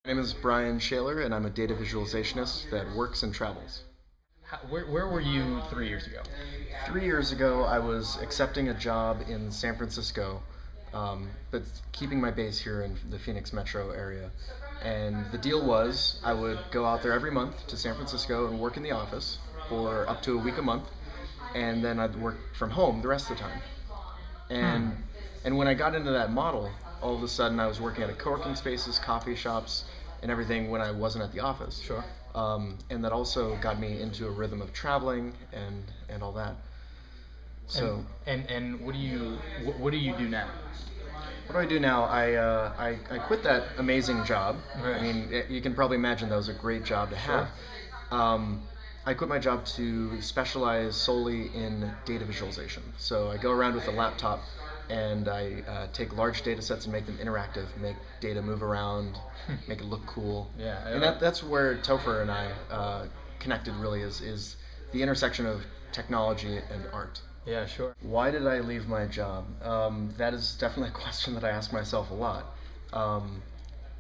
My name is Brian Shaler, and I'm a data visualizationist that works and travels. Where were you 3 years ago? 3 years ago, I was accepting a job in San Francisco, but keeping my base here in the Phoenix metro area. And the deal was I would go out there every month to San Francisco and work in the office for up to a week a month, and then I'd work from home the rest of the time. And and when I got into that model, all of a sudden I was working at co-working spaces, coffee shops, and everything when I wasn't at the office. Sure. And that also got me into a rhythm of traveling and all that. So And what do you do now? what do I do now? I quit that amazing job. Right. I mean, you can probably imagine that was a great job to have. I quit my job to specialize solely in data visualization. So I go around with a laptop and I take large data sets and make them interactive, make data move around, make it look cool. Yeah, And that's where Topher and I connected really is the intersection of technology and art. Yeah, sure. Why did I leave my job? That is definitely a question that I ask myself a lot.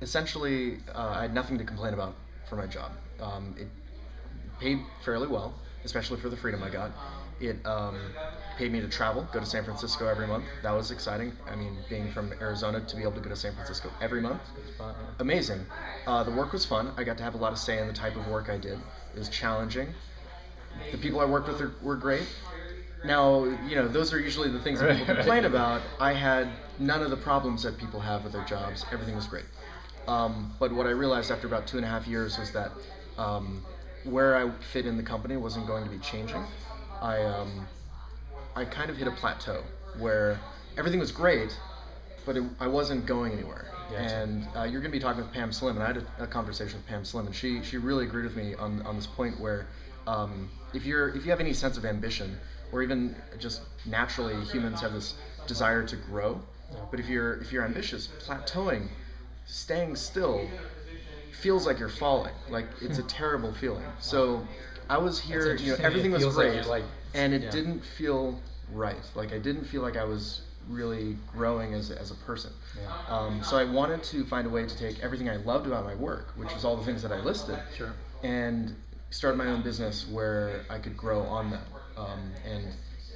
Essentially, I had nothing to complain about for my job. It paid fairly well, especially for the freedom I got. It paid me to travel, go to San Francisco every month. That was exciting. I mean, being from Arizona to be able to go to San Francisco every month, amazing. The work was fun. I got to have a lot of say in the type of work I did. It was challenging. The people I worked with were great. Now, those are usually the things that people complain about. I had none of the problems that people have with their jobs. Everything was great. But what I realized after about 2.5 years was that where I fit in the company wasn't going to be changing. I kind of hit a plateau where everything was great, but I wasn't going anywhere. Gotcha. And you're going to be talking with Pam Slim, and I had a conversation with Pam Slim, and she really agreed with me on this point where if you have any sense of ambition, or even just naturally humans have this desire to grow, but if you're ambitious, plateauing, staying still feels like you're falling. Like it's a terrible feeling. So I was here, everything was great, and it didn't feel right. Like I didn't feel like I was really growing as a person. Yeah. So I wanted to find a way to take everything I loved about my work, which was all the things that I listed, Sure. and start my own business where I could grow on that, and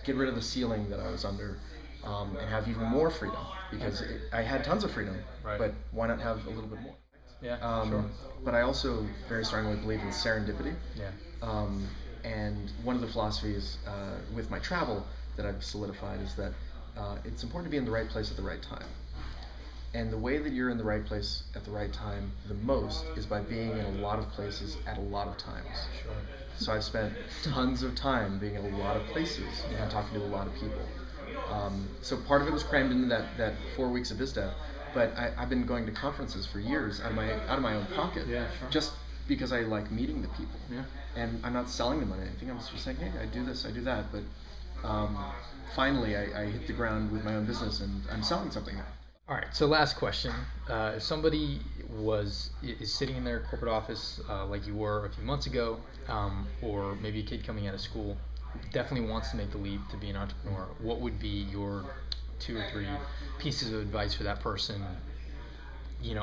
get rid of the ceiling that I was under, and have even more freedom, because I had tons of freedom, Right. but why not have a little bit more? Yeah, sure. But I also very strongly believe in serendipity. Yeah. And one of the philosophies with my travel that I've solidified is that it's important to be in the right place at the right time. And the way that you're in the right place at the right time the most is by being in a lot of places at a lot of times. Sure. So I've spent tons of time being in a lot of places and talking to a lot of people. So part of it was crammed into that 4 weeks of BizDev, but I've been going to conferences for years out of my own pocket, Yeah, sure. just because I like meeting the people. Yeah. And I'm not selling them on anything. I'm just saying, hey, I do this, I do that. But finally, I hit the ground with my own business, and I'm selling something now. All right. So last question: if somebody is sitting in their corporate office like you were a few months ago, or maybe a kid coming out of school, definitely wants to make the leap to be an entrepreneur, what would be your 2 or 3 pieces of advice for that person?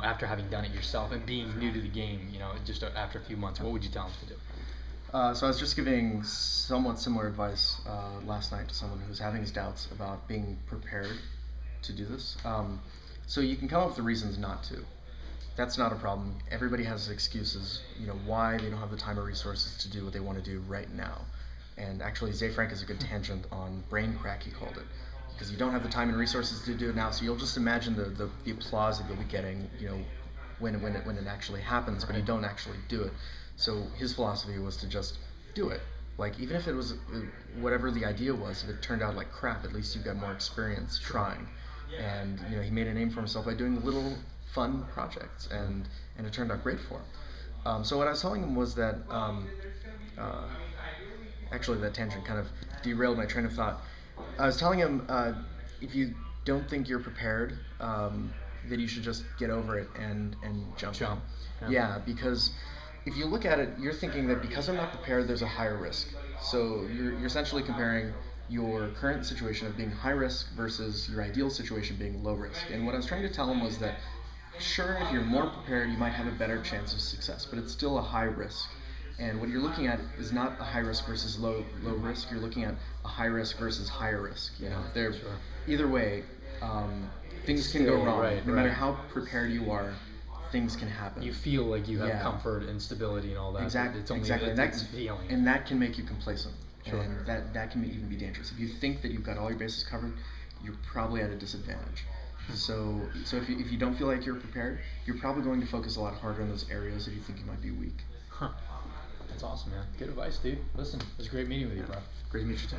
After having done it yourself and being new to the game, just after a few months, what would you tell them to do? So I was just giving somewhat similar advice last night to someone who was having his doubts about being prepared to do this. So you can come up with the reasons not to. That's not a problem. Everybody has excuses, why they don't have the time or resources to do what they want to do right now. And actually, Zay Frank is a good tangent on brain crack, he called it. Because you don't have the time and resources to do it now, so you'll just imagine the applause that you'll be getting, when it actually happens, but you don't actually do it. So his philosophy was to just do it. Like, even if it was whatever the idea was, if it turned out like crap, at least you've got more experience trying. And he made a name for himself by doing little fun projects, and it turned out great for him. So what I was telling him was that actually that tangent kind of derailed my train of thought. I was telling him, if you don't think you're prepared, that you should just get over it and jump. Yeah, because if you look at it, you're thinking that because I'm not prepared, there's a higher risk. So you're essentially comparing your current situation of being high risk versus your ideal situation being low risk. And what I was trying to tell him was that sure, if you're more prepared, you might have a better chance of success, but it's still a high risk. And what you're looking at is not a high risk versus low risk. You're looking at a high risk versus higher risk. You know, they're either way, things can go wrong. No matter how prepared you are, things can happen. You feel like you have comfort and stability and all that. Exactly. It's only exactly. It's feeling. And that can make you complacent. Sure. And that can even be dangerous. If you think that you've got all your bases covered, you're probably at a disadvantage. So if you don't feel like you're prepared, you're probably going to focus a lot harder on those areas that you think you might be weak. Huh. That's awesome, man. Good advice, dude. Listen, it was great meeting with you, bro. Great to meet you, too.